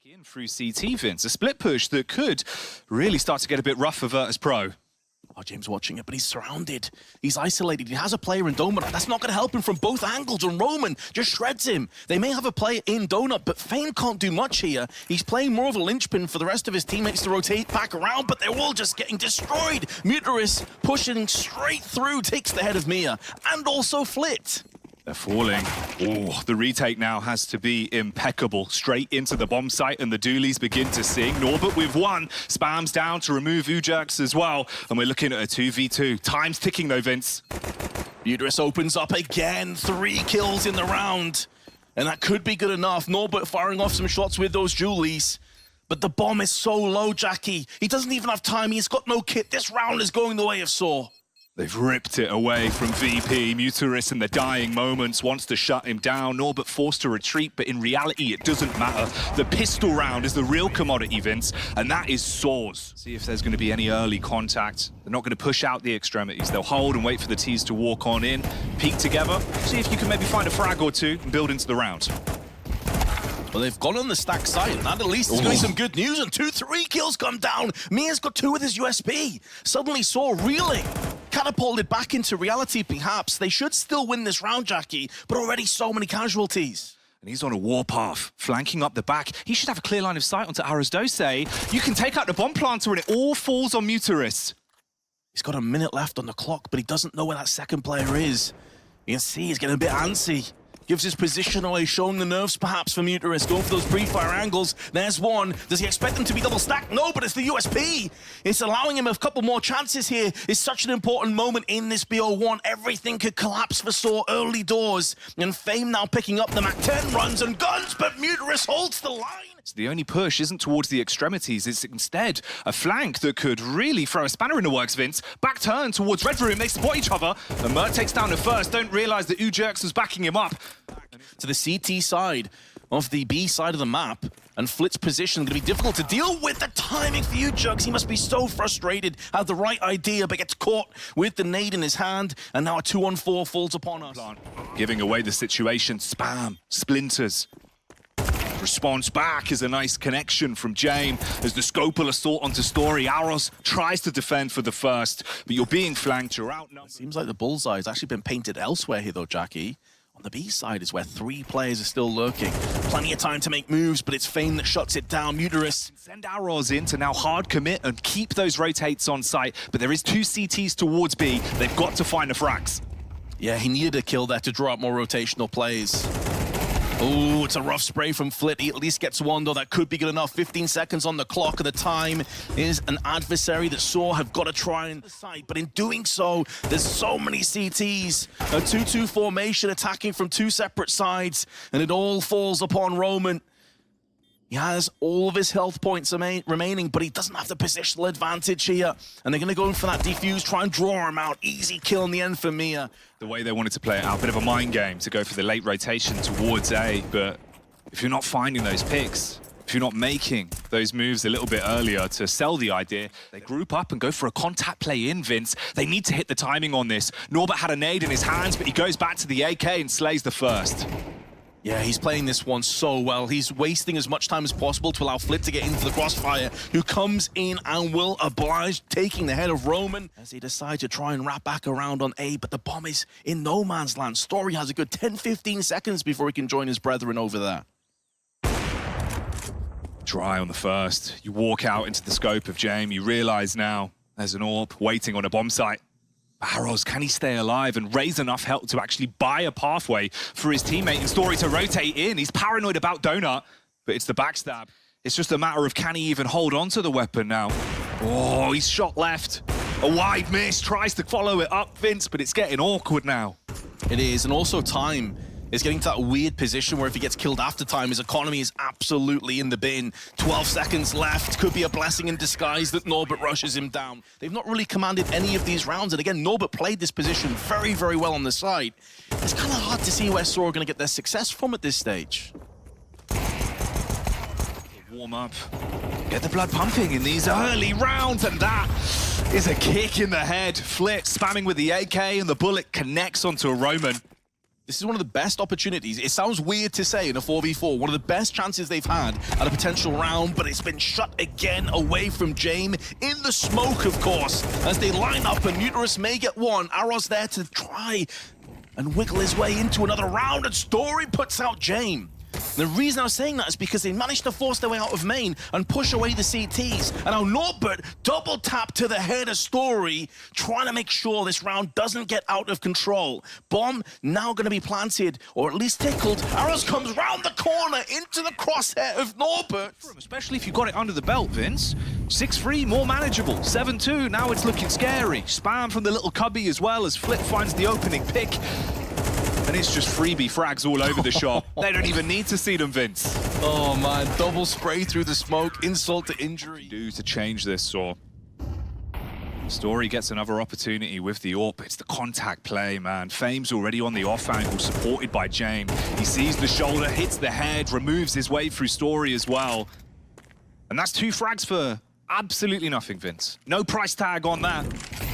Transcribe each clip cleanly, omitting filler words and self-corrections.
In through CT, Vince, a split push that could really start to get a bit rough for Virtus.pro. Oh, James watching it, but he's surrounded. He's isolated. He has a player in Donut. That's not going to help him from both angles, and Roman just shreds him. They may have a player in Donut, but Fame can't do much here. He's playing more of a linchpin for the rest of his teammates to rotate back around, but they're all just getting destroyed. Muteris pushing straight through, takes the head of Mia, and also Flit. They're falling. Oh, the retake now has to be impeccable. Straight into the bomb site, and the dualies begin to sing. Norbert with one, spams down to remove Ujerks as well. And we're looking at a 2v2. Time's ticking though, Vince. Uterus opens up again, 3 kills in the round. And that could be good enough. Norbert firing off some shots with those dualies. But the bomb is so low, Jackie. He doesn't even have time. He's got no kit. This round is going the way of Saw. They've ripped it away from VP. Muteris in the dying moments wants to shut him down. Norbert forced to retreat, but in reality, it doesn't matter. The pistol round is the real commodity, Vince, and that is Saw's. See if there's going to be any early contact. They're not going to push out the extremities. They'll hold and wait for the T's to walk on in, peek together, see if you can maybe find a frag or two and build into the round. Well, they've gone on the stack side, and that at least is going to be some good news, and 2-3 kills come down. Mia's got 2 with his USB. Suddenly Saw reeling. Catapulted back into reality, perhaps. They should still win this round, Jackie, but already so many casualties. And he's on a warpath, flanking up the back. He should have a clear line of sight onto Aras-Dose. You can take out the bomb planter, and it all falls on Muteris. He's got a minute left on the clock, but he doesn't know where that second player is. You can see he's getting a bit antsy. Gives his position away, showing the nerves perhaps for Muteris. Going for those pre-fire angles. There's one. Does he expect them to be double stacked? No, but it's the USP. It's allowing him a couple more chances here. It's such an important moment in this BO1. Everything could collapse for Saw early doors. And Fame now picking up the Mac-10 runs and guns, but Muteris holds the line. So the only push isn't towards the extremities, it's instead a flank that could really throw a spanner in the works, Vince. Back turn towards Red Room, they spot each other. And Mert takes down the first, don't realize that Ujerks was backing him up. To the CT side of the B side of the map, and Flit's position going to be difficult to deal with. The timing for Ujerks, he must be so frustrated. Had the right idea, but gets caught with the nade in his hand, and now a 2-on-4 falls upon us. Giving away the situation, spam, splinters. Response back is a nice connection from James as the Scopal assault onto Story. Aros tries to defend for the first, but you're being flanked, you're outnumbered. Seems like the bullseye has actually been painted elsewhere here though, Jackie. On the B side is where 3 players are still lurking. Plenty of time to make moves, but it's Fame that shuts it down. Muteris. Send Aros in to now hard commit and keep those rotates on site, but there is 2 CTs towards B. They've got to find the frags. Yeah, he needed a kill there to draw up more rotational plays. Oh, it's a rough spray from Flit. He at least gets one, though. That could be good enough. 15 seconds on the clock, and the time is an adversary that Saw have got to try and decide. But in doing so, there's so many CTs. A 2-2 formation attacking from 2 separate sides, and it all falls upon Roman. He has all of his health points remaining, but he doesn't have the positional advantage here. And they're going to go in for that defuse, try and draw him out. Easy kill in the end for Mia. The way they wanted to play it out, a bit of a mind game to go for the late rotation towards A, but if you're not finding those picks, if you're not making those moves a little bit earlier to sell the idea, they group up and go for a contact play in, Vince. They need to hit the timing on this. Norbert had a nade in his hands, but he goes back to the AK and slays the first. Yeah, he's playing this one so well. He's wasting as much time as possible to allow Flit to get into the crossfire, who comes in and will oblige, taking the head of Roman as he decides to try and wrap back around on A, but the bomb is in no man's land. Story has a good 10-15 seconds before he can join his brethren over there. Dry on the first. You walk out into the scope of James, you realize now there's an AWP waiting on a bomb site. Aros, can he stay alive and raise enough help to actually buy a pathway for his teammate and Story to rotate in? He's paranoid about Donut, but it's the backstab. It's just a matter of can he even hold on to the weapon now? Oh, he's shot left. A wide miss, tries to follow it up, Vince, but it's getting awkward now. It is, and also time is getting to that weird position where if he gets killed after time, his economy is absolutely in the bin. 12 seconds left. Could be a blessing in disguise that Norbert rushes him down. They've not really commanded any of these rounds, and again, Norbert played this position very, very well on the side. It's kind of hard to see where Saw are going to get their success from at this stage. Warm up. Get the blood pumping in these early rounds, and that is a kick in the head. Flit spamming with the AK, and the bullet connects onto a Roman. This is one of the best opportunities. It sounds weird to say in a 4v4, one of the best chances they've had at a potential round, but it's been shut again away from Jame in the smoke, of course, as they line up and Muterus may get one. Arrows there to try and wiggle his way into another round, and Story puts out Jame. The reason I was saying that is because they managed to force their way out of main and push away the CTs. And now Norbert double tap to the head of Story, trying to make sure this round doesn't get out of control. Bomb now going to be planted, or at least tickled. Arrows comes round the corner into the crosshair of Norbert. Especially if you got it under the belt, Vince. 6-3, more manageable. 7-2, now it's looking scary. Spam from the little cubby as well as Flip finds the opening pick. And it's just freebie frags all over the shop. They don't even need to see them, Vince. Oh man, double spray through the smoke, insult to injury. Do to change this, or Story gets another opportunity with the AWP. It's the contact play, man. Fame's already on the off angle, supported by Jame. He sees the shoulder, hits the head, removes his way through Story as well. And that's 2 frags for absolutely nothing, Vince. No price tag on that.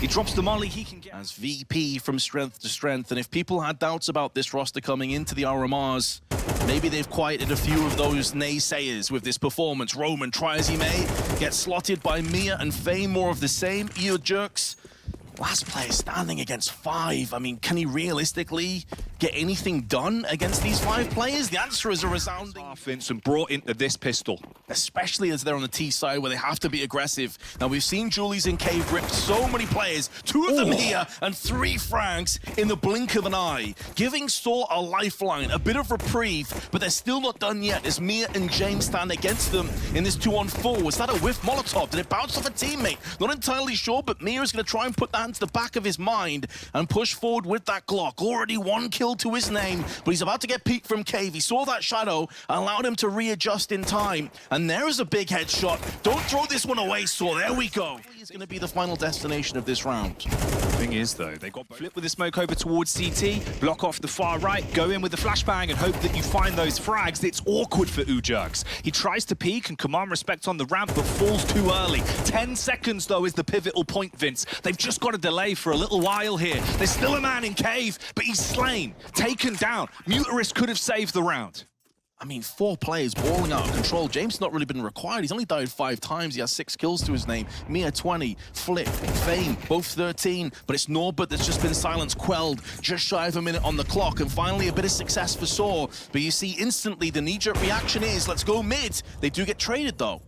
He drops the molly, he can get... As VP from strength to strength, and if people had doubts about this roster coming into the RMRs, maybe they've quieted a few of those naysayers with this performance. Roman, try as he may, gets slotted by Mia and Fame, more of the same. Ear jerks. Last player standing against 5. I mean, can he realistically get anything done against these 5 players? The answer is a resounding... Vincent brought into this pistol. Especially as they're on the T side where they have to be aggressive. Now, we've seen Julies in Cave rip so many players, 2 of them here, and 3 frags in the blink of an eye, giving Saw a lifeline, a bit of reprieve, but they're still not done yet as Mia and James stand against them in this 2-on-4. Was that a whiff Molotov? Did it bounce off a teammate? Not entirely sure, but Mia is going to try and put that into the back of his mind and push forward with that Glock. Already 1 kill to his name, but he's about to get peeked from Cave. He saw that shadow, allowed him to readjust in time, and there is a big headshot. Don't throw this one away, Saw. There we go. He's going to be the final destination of this round. Thing is, though, they got Flip with the smoke over towards CT, block off the far right, go in with the flashbang and hope that you find those frags. It's awkward for Ujerks. He tries to peek and command respect on the ramp, but falls too early. 10 seconds, though, is the pivotal point, Vince. They've just got to delay for a little while here. There's still a man in Cave, but he's slain, taken down. Muterus could have saved the round. I mean, 4 players balling out of control. James not really been required. He's only died 5 times. He has 6 kills to his name. Mia 20, Flip, Fame, both 13. But it's Norbert that's just been silenced, quelled. Just shy of a minute on the clock. And finally, a bit of success for Saw. But you see, instantly, the knee-jerk reaction is, let's go mid. They do get traded, though.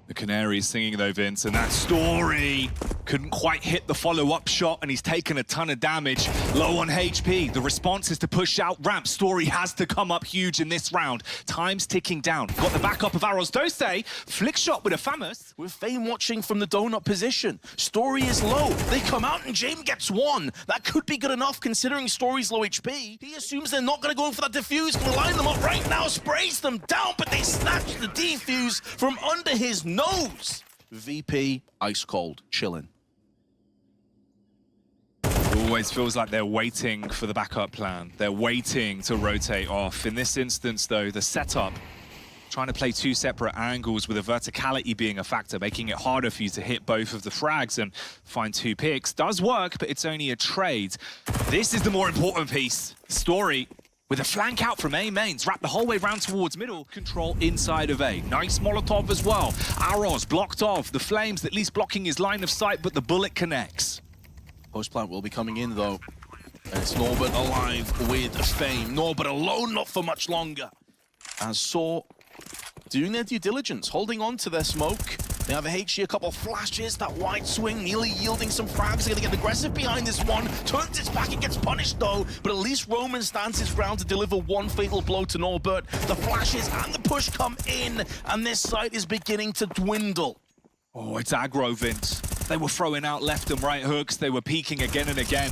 The Canaries singing, though, Vince, and that Story couldn't quite hit the follow-up shot, and he's taken a ton of damage. Low on HP. The response is to push out ramp. Story has to come up huge in this round. Time's ticking down. Got the backup of Arrows Dose. Flick shot with a famous. With Fame watching from the donut position. Story is low. They come out and James gets 1. That could be good enough considering Story's low HP. He assumes they're not going to go for that defuse. Going to line them up right now. Sprays them down, but they snatch the defuse from under his nose. VP, ice cold, chilling. Always feels like they're waiting for the backup plan. They're waiting to rotate off. In this instance, though, the setup, trying to play 2 separate angles with a verticality being a factor, making it harder for you to hit both of the frags and find 2 picks, does work, but it's only a trade. This is the more important piece. Story with a flank out from A mains, wrap the whole way round towards middle, control inside of A. Nice Molotov as well. Arrows blocked off, the flames at least blocking his line of sight, but the bullet connects. Post-plant will be coming in, though. And it's Norbert alive with Fame. Norbert alone, not for much longer. As Saw doing their due diligence, holding on to their smoke. They have a HG, a couple flashes, that wide swing, nearly yielding some frags. They're going to get aggressive behind this one. Turns its back, it gets punished though. But at least Roman stands his ground to deliver 1 fatal blow to Norbert. The flashes and the push come in, and this site is beginning to dwindle. Oh, it's aggro, Vince. They were throwing out left and right hooks. They were peeking again and again.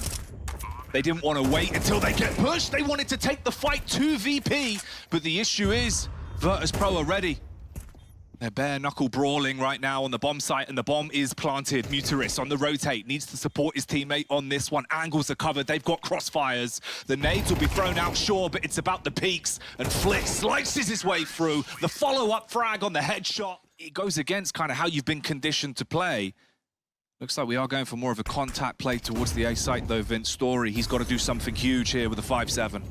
They didn't want to wait until they get pushed. They wanted to take the fight to VP. But the issue is, Virtus.pro are ready. They're bare knuckle brawling right now on the bomb site, and the bomb is planted. Muterus on the rotate, needs to support his teammate on this one. Angles are covered, they've got crossfires. The nades will be thrown out, sure, but it's about the peaks. And Flick slices his way through. The follow-up frag on the headshot. It goes against kind of how you've been conditioned to play. Looks like we are going for more of a contact play towards the A site, though. Vince Story, he's got to do something huge here with the 5-7.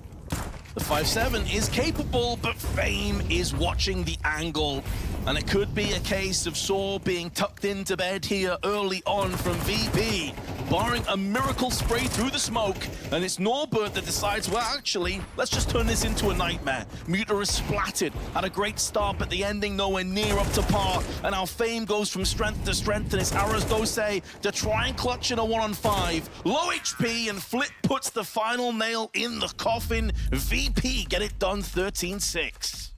The 5-7 is capable, but Fame is watching the angle. And it could be a case of Saw being tucked into bed here early on from VP, barring a miracle spray through the smoke. And it's Norbert that decides, well, actually, let's just turn this into a nightmare. Muta is splattered, had a great start, but the ending nowhere near up to par. And our Fame goes from strength to strength, and it's Aras Dose to try and clutch in a 1-on-5. Low HP, and Flit puts the final nail in the coffin. VP get it done 13-6.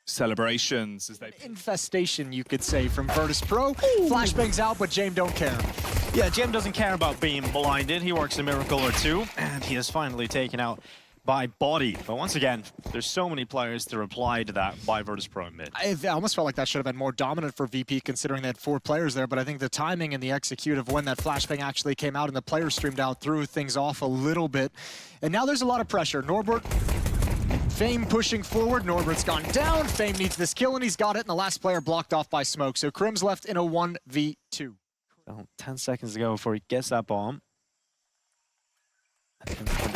Celebrations as they... Infestation, you could say, from Virtus.pro. Flashbangs out, but Jame don't care. Yeah, Jame doesn't care about being blinded. He works a miracle or two, and he is finally taken out by Body. But once again, there's so many players to reply to that by Virtus.pro mid. I almost felt like that should have been more dominant for VP, considering they had 4 players there, but I think the timing and the execute of when that flashbang actually came out and the players streamed out threw things off a little bit. And now there's a lot of pressure. Norbert, Fame pushing forward. Norbert's gone down. Fame needs this kill, and he's got it, and the last player blocked off by smoke. So Krim's left in a 1v2. Well, 10 seconds to go before he gets that bomb.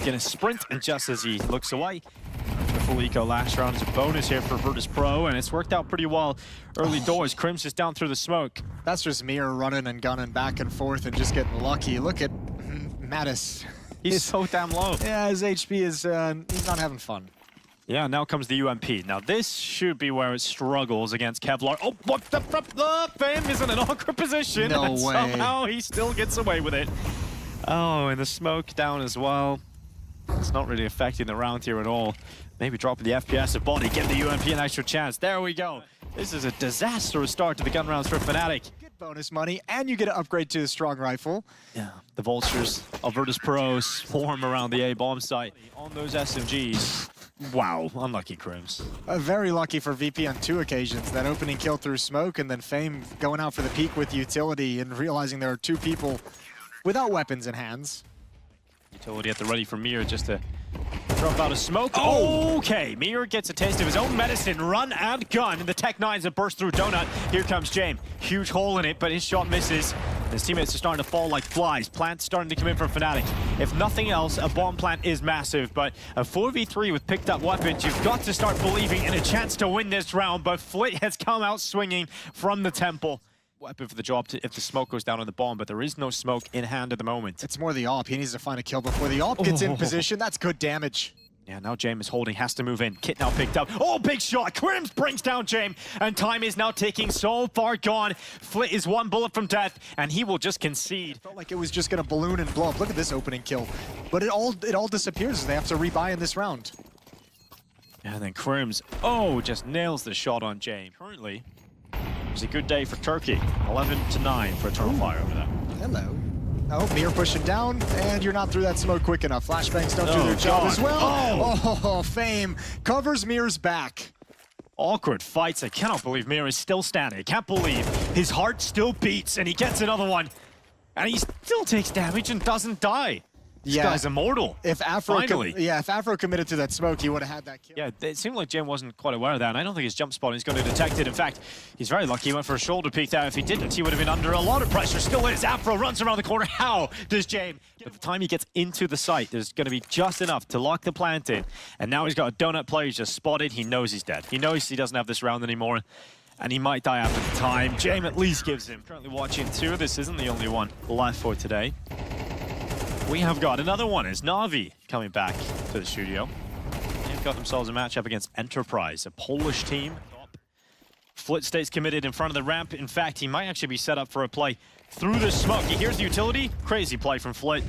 Gonna sprint, and just as he looks away, the full eco last round is a bonus here for Virtus.pro, and it's worked out pretty well early doors. Krim's just down through the smoke. That's just Mir running and gunning back and forth and just getting lucky. Look at Mattis. He's so damn low. Yeah, his HP is, he's not having fun. Yeah, now comes the UMP. Now this should be where it struggles against Kevlar. Oh, what the Fame is in an awkward position. No and way. Somehow he still gets away with it. Oh, and the smoke down as well. It's not really affecting the round here at all. Maybe dropping the FPS of Body, give the UMP an extra chance. There we go. This is a disastrous start to the gun rounds for Fnatic. Get bonus money, and you get to upgrade to a strong rifle. Yeah, the vultures of Virtus.pro swarm around the A bomb site on those SMGs. Wow, unlucky Krims. Very lucky for VP on 2 occasions. That opening kill through smoke, and then Fame going out for the peak with utility and realizing there are 2 people without weapons in hands. Utility at the ready for Mir just to drop out of smoke. Oh! Okay, Mir gets a taste of his own medicine. Run and gun. And the Tech-9s have burst through Donut. Here comes Jame. Huge hole in it, but his shot misses. His teammates are starting to fall like flies. Plant's starting to come in from Fnatic. If nothing else, a bomb plant is massive, but a 4v3 with picked up weapons, you've got to start believing in a chance to win this round, but Flit has come out swinging from the temple. Weapon for the job if the smoke goes down on the bomb, but there is no smoke in hand at the moment. It's more the AWP. He needs to find a kill before the AWP gets in position. That's good damage. Yeah, now Jame is holding, has to move in. Kit now picked up. Oh, big shot. Krims brings down Jame, and time is now ticking so far gone. Flit is 1 bullet from death, and he will just concede. Felt like it was just going to balloon and blow up. Look at this opening kill. But it all disappears as they have to rebuy in this round. And then Krims, just nails the shot on Jame. Currently, it's a good day for Turkey. 11-9 for Eternal Fire over there. Hello. Oh, Mir pushing down, and you're not through that smoke quick enough. Flashbangs don't do their job as well. Oh, Fame covers Mir's back. Awkward fights. I cannot believe Mir is still standing. I can't believe his heart still beats, and he gets another one. And he still takes damage and doesn't die. This guy's immortal. If Afro, finally. if Afro committed to that smoke, he would have had that kill. Yeah, it seemed like Jim wasn't quite aware of that, and I don't think his jump spot is going to detect it. In fact, he's very lucky he went for a shoulder peek there. If he didn't, he would have been under a lot of pressure. Still is. Afro runs around the corner. How does Jame? By the time he gets into the site, there's going to be just enough to lock the plant in. And now he's got a donut player. He's just spotted. He knows he's dead. He knows he doesn't have this round anymore. And he might die after the time. Jame at least gives him. Currently watching 2. This isn't the only one live for today. We have got another one. Is NaVi coming back to the studio. They've got themselves a matchup against Enterprise, a Polish team. Flit stays committed in front of the ramp. In fact, he might actually be set up for a play through the smoke. He hears the utility. Crazy play from Flit.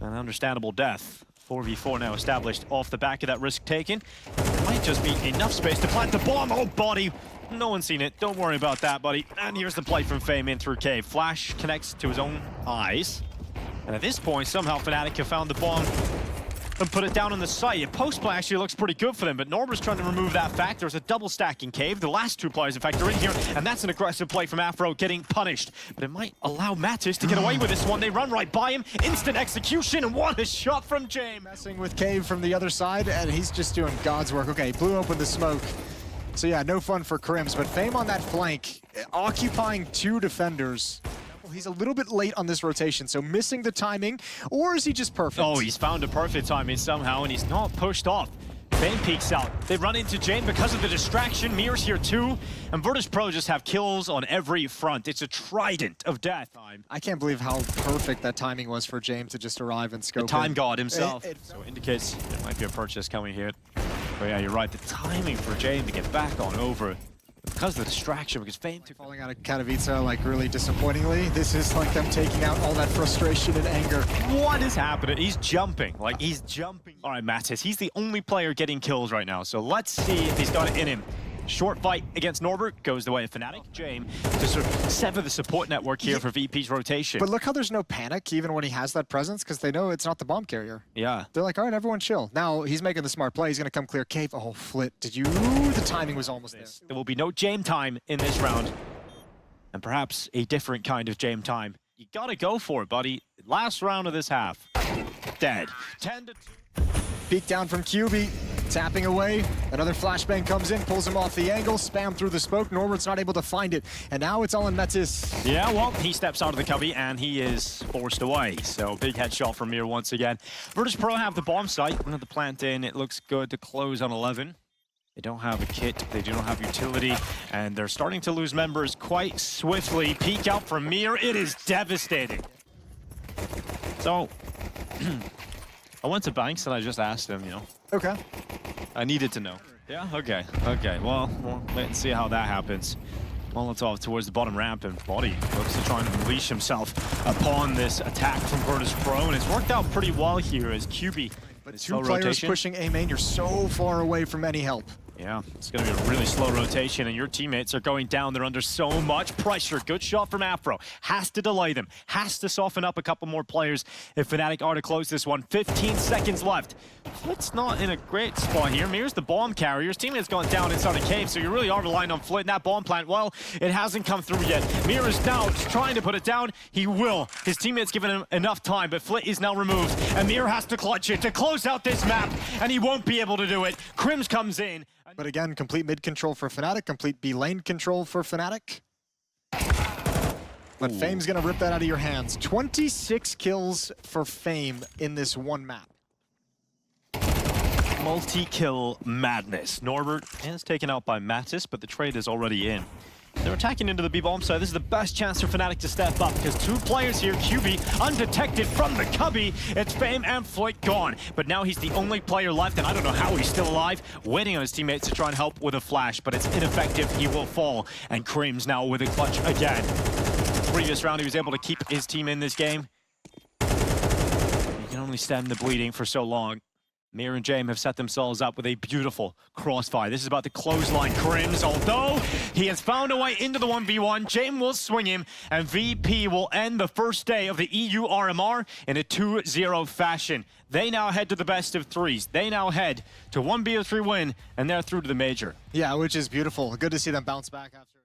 An understandable death. 4v4 now established off the back of that risk taken. There might just be enough space to plant the bomb. Oh, Body. No one's seen it. Don't worry about that, buddy. And here's the play from Fame in through cave. Flash connects to his own eyes. And at this point, somehow Fnatic have found the bomb and put it down on the site. A post play actually looks pretty good for them, but Norbert's trying to remove that fact. There's a double stacking cave. The last 2 players, in fact, are in here, and that's an aggressive play from Afro getting punished. But it might allow Mattis to get away with this one. They run right by him. Instant execution, and what a shot from Jame. Messing with Cave from the other side, and he's just doing God's work. Okay, blew open the smoke. So yeah, no fun for Krims, but Fame on that flank, occupying 2 defenders. He's a little bit late on this rotation, so missing the timing, or is he just perfect? Oh, he's found a perfect timing somehow, and he's not pushed off. Fame peeks out. They run into Jane because of the distraction. Mir's here too, and Virtus.pro just have kills on every front. It's a trident of death. I can't believe how perfect that timing was for James to just arrive and scope The time in. god himself. So it indicates there might be a purchase coming here. But yeah, you're right. The timing for Jane to get back on over because of the distraction, because Fame took... Falling out of Katowice, like, really disappointingly. This is like them taking out all that frustration and anger. What is happening? He's jumping. Like, he's jumping. All right, Mattis, he's the only player getting kills right now. So let's see if he's got it in him. Short fight against Norbert goes the way of Fnatic. James to sort of sever the support network here for VP's rotation. But look how there's no panic even when he has that presence, because they know it's not the bomb carrier. Yeah. They're like, all right, everyone chill. Now he's making the smart play. He's going to come clear cave. Oh, Flit, did you? The timing was almost there. There will be no James time in this round. And perhaps a different kind of James time. You got to go for it, buddy. Last round of this half. Dead. 10-2. Peek down from QB, tapping away. Another flashbang comes in, pulls him off the angle, spam through the smoke. Norbert's not able to find it, and now it's all in Metis. Yeah, well, he steps out of the cubby, and he is forced away. So big headshot from Mir once again. Virtus.pro have the bomb site. Another plant in. It looks good to close on 11. They don't have a kit, they do not have utility, and they're starting to lose members quite swiftly. Peek out from Mir, it is devastating. So, I went to Banks and I just asked him, you know. Okay. I needed to know. Yeah, okay, okay. Well, we'll wait and see how that happens. Molotov towards the bottom ramp, and Body looks to try and unleash himself upon this attack from Virtus.pro, and it's worked out pretty well here as QB. But two players pushing A main, you're so far away from any help. Yeah, it's going to be a really slow rotation, and your teammates are going down. They're under so much pressure. Good shot from Afro. Has to delay them. Has to soften up a couple more players if Fnatic are to close this one. 15 seconds left. Flit's not in a great spot here. Mir's the bomb carrier. His teammate's gone down inside the cave, so you really are relying on Flit. And that bomb plant, well, it hasn't come through yet. Mir is now trying to put it down. He will. His teammate's given him enough time, but Flit is now removed. And Mir has to clutch it to close out this map, and he won't be able to do it. Crims comes in. But again, complete mid control for Fnatic, complete B lane control for Fnatic. But Fame's gonna rip that out of your hands. 26 kills for Fame in this one map. Multi-kill madness. Norbert is taken out by Mattis, but the trade is already in. They're attacking into the B-bomb side. This is the best chance for Fnatic to step up, because two players here, QB, undetected from the cubby. It's Fame and Flight gone. But now he's the only player left, and I don't know how he's still alive, waiting on his teammates to try and help with a flash, but it's ineffective. He will fall, and Cream's now with a clutch again. Previous round, he was able to keep his team in this game. He can only stem the bleeding for so long. Mir and James have set themselves up with a beautiful crossfire. This is about to clothesline Crims, although he has found a way into the 1v1. James will swing him, and VP will end the first day of the EU RMR in a 2-0 fashion. They now head to the best of threes. They now head to 1 BO3 win, and they're through to the major. Yeah, which is beautiful. Good to see them bounce back after.